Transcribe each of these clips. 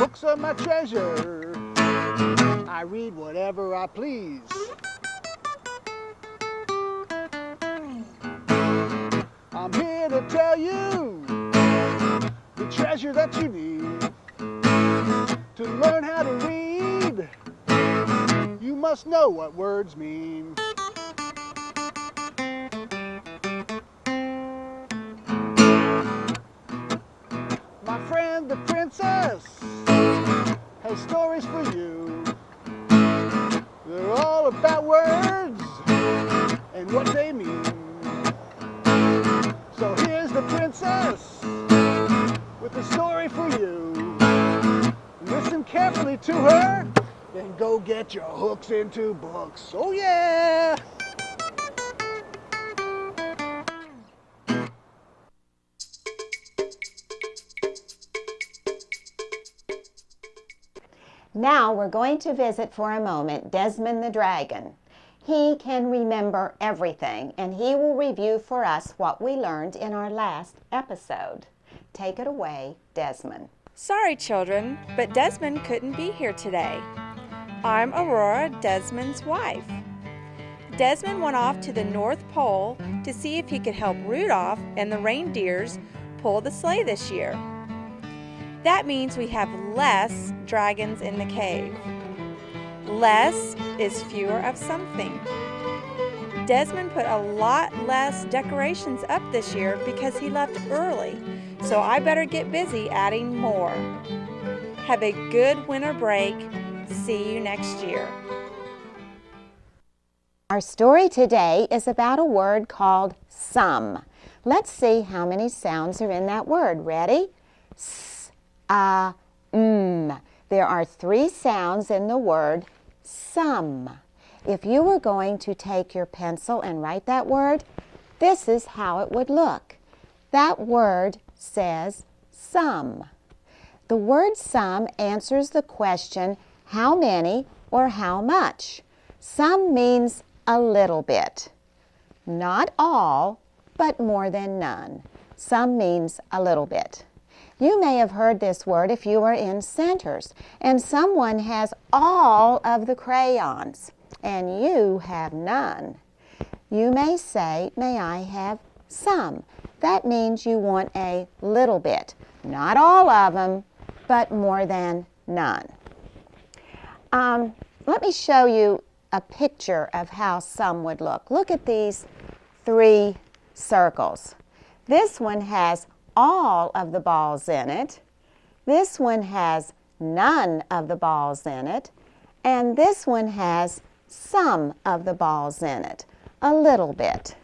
Books are my treasure. I read whatever I please. I'm here to tell you the treasure that you need. To learn how to read, you must know what words mean. My friend the princess has stories for you. They're all about words and what they mean. So here's the princess with a story for you. Listen carefully to her, then go get your hooks into books. Oh yeah! Now we're going to visit for a moment Desmond the dragon. He can remember everything, and he will review for us what we learned in our last episode. Take it away, Desmond. Sorry, children, but Desmond couldn't be here today. I'm Aurora, Desmond's wife. Desmond went off to the North Pole to see if he could help Rudolph and the reindeers pull the sleigh this year. That means we have less dragons in the cave. Less is fewer of something. Desmond put a lot less decorations up this year because he left early, so I better get busy adding more. Have a good winter break. See you next year. Our story today is about a word called some. Let's see how many sounds are in that word. Ready? S, m. There are 3 sounds in the word some. If you were going to take your pencil and write that word, this is how it would look. That word says some. The word some answers the question how many or how much. Some means a little bit. Not all, but more than none. Some means a little bit. You may have heard this word if you were in Centers and someone has all of the crayons and you have none. You may say, may I have some? That means you want a little bit. Not all of them, but more than none. Let me show you a picture of how some would look. Look at these 3 circles. This one has all of the balls in it. This one has none of the balls in it. And this one has some of the balls in it. A little bit.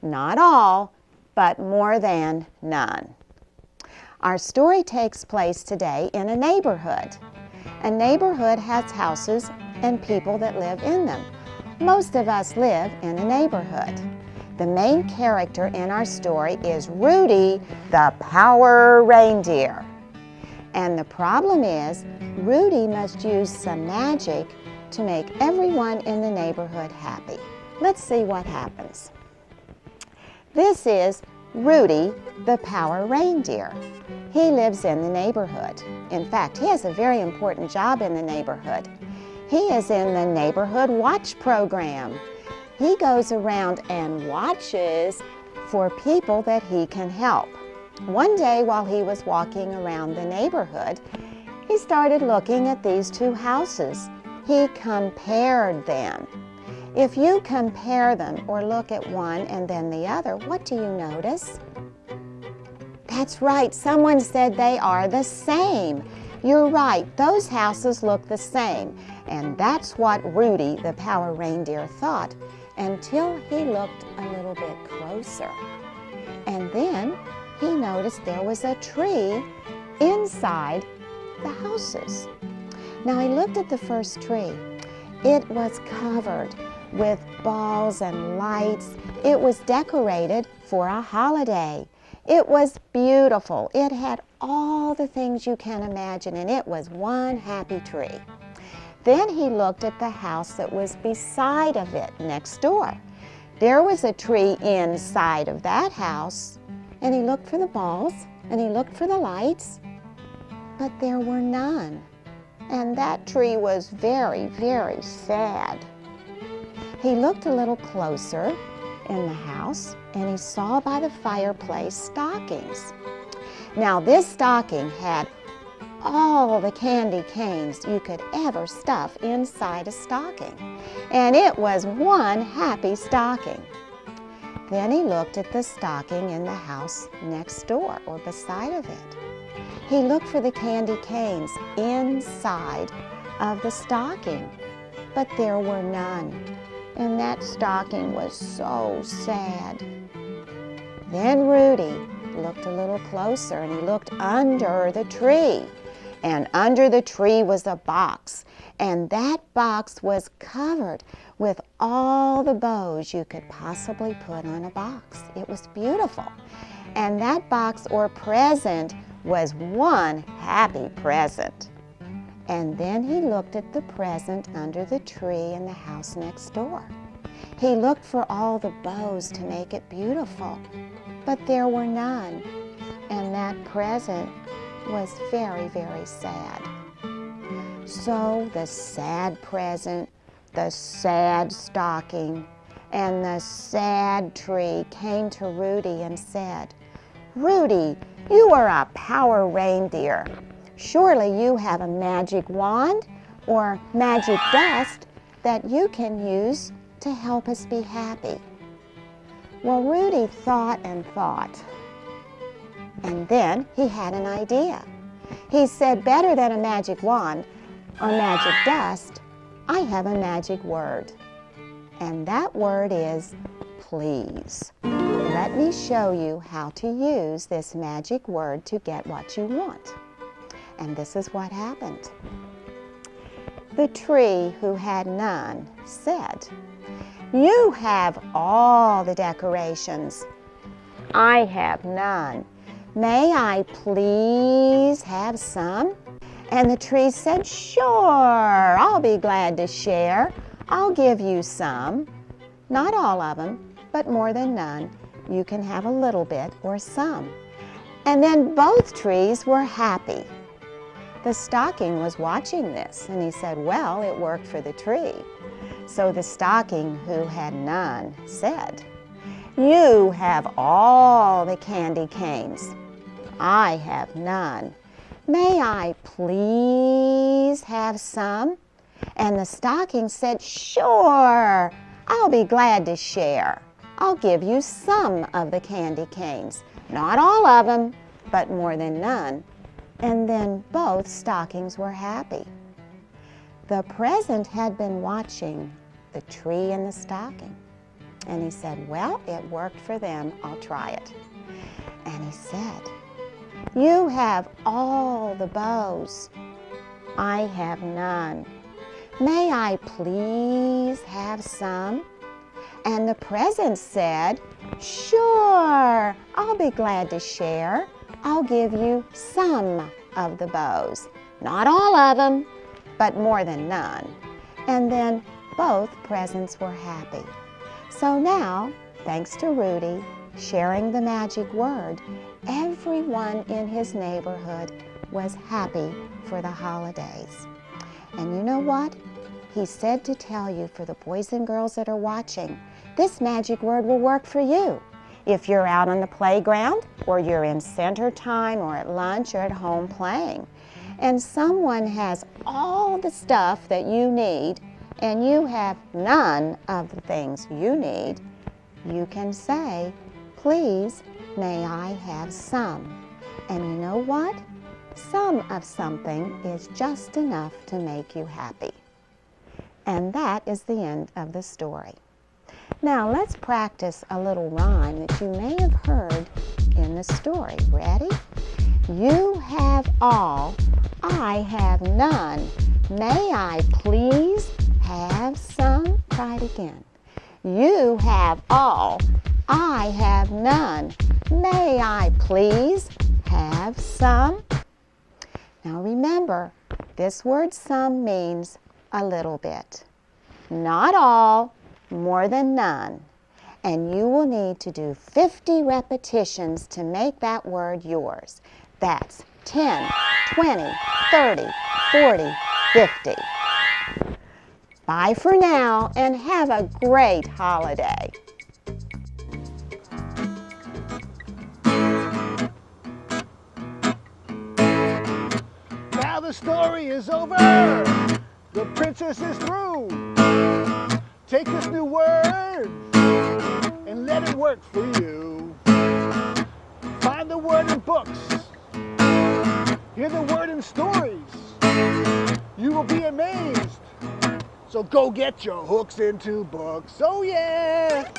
Not all, but more than none. Our story takes place today in a neighborhood. A neighborhood has houses and people that live in them. Most of us live in a neighborhood. The main character in our story is Rudy the Power Reindeer. And the problem is, Rudy must use some magic to make everyone in the neighborhood happy. Let's see what happens. This is Rudy the Power Reindeer. He lives in the neighborhood. In fact, he has a very important job in the neighborhood. He is in the Neighborhood Watch program. He goes around and watches for people that he can help. One day while he was walking around the neighborhood, he started looking at these 2 houses. He compared them. If you compare them or look at one and then the other, what do you notice? That's right, someone said they are the same. You're right, those houses look the same. And that's what Rudy the Power Reindeer thought until he looked a little bit closer. And then he noticed there was a tree inside the houses. Now he looked at the first tree. It was covered with balls and lights. It was decorated for a holiday. It was beautiful. It had all the things you can imagine, and it was one happy tree. Then he looked at the house that was beside of it, next door. There was a tree inside of that house, and he looked for the balls, and he looked for the lights, but there were none. And that tree was very, very sad. He looked a little closer in the house, and he saw by the fireplace stockings. Now, this stocking had all the candy canes you could ever stuff inside a stocking, and it was one happy stocking. Then he looked at the stocking in the house next door or beside of it. He looked for the candy canes inside of the stocking, but there were none, and that stocking was so sad. Then Rudy looked a little closer, and he looked under the tree. And under the tree was a box, and that box was covered with all the bows you could possibly put on a box. It was beautiful. And that box or present was one happy present. And then he looked at the present under the tree in the house next door. He looked for all the bows to make it beautiful, but there were none. And that present was very, very sad. So the sad present, the sad stocking, and the sad tree came to Rudy and said, "Rudy, you are a power reindeer. Surely you have a magic wand or magic dust that you can use to help us be happy." Well, Rudy thought and thought, and then he had an idea. He said, "Better than a magic wand or magic dust, I have a magic word. And that word is please. Let me show you how to use this magic word to get what you want." And this is what happened. The tree who had none said, "You have all the decorations. I have none. May I please have some?" And the tree said, "Sure, I'll be glad to share. I'll give you some. Not all of them, but more than none. You can have a little bit or some." And then both trees were happy. The stocking was watching this, and he said, "Well, it worked for the tree." So the stocking who had none said, "You have all the candy canes. I have none. May I please have some?" And the stocking said, "Sure, I'll be glad to share. I'll give you some of the candy canes. Not all of them, but more than none." And then both stockings were happy. The present had been watching the tree and the stocking. And he said, "Well, it worked for them. I'll try it." And he said, "You have all the bows. I have none. May I please have some?" And the present said, "Sure, I'll be glad to share. I'll give you some of the bows. Not all of them, but more than none." And then both presents were happy. So now, thanks to Rudy sharing the magic word, everyone in his neighborhood was happy for the holidays. And you know what? He said to tell you, for the boys and girls that are watching, this magic word will work for you. If you're out on the playground, or you're in center time, or at lunch, or at home playing, and someone has all the stuff that you need, and you have none of the things you need, you can say, "Please, may I have some?" And you know what? Some of something is just enough to make you happy. And that is the end of the story. Now let's practice a little rhyme that you may have heard in the story. Ready? You have all, I have none. May I please have some? Try it again. You have all, I have none. May I please have some? Now remember, this word some means a little bit. Not all, more than none. And you will need to do 50 repetitions to make that word yours. That's 10, 20, 30, 40, 50. Bye for now and have a great holiday. Now the story is over. The princess is through. Take this new word and let it work for you. Find the word in books. Hear the word in stories. You will be amazed. So go get your hooks into books. Oh yeah!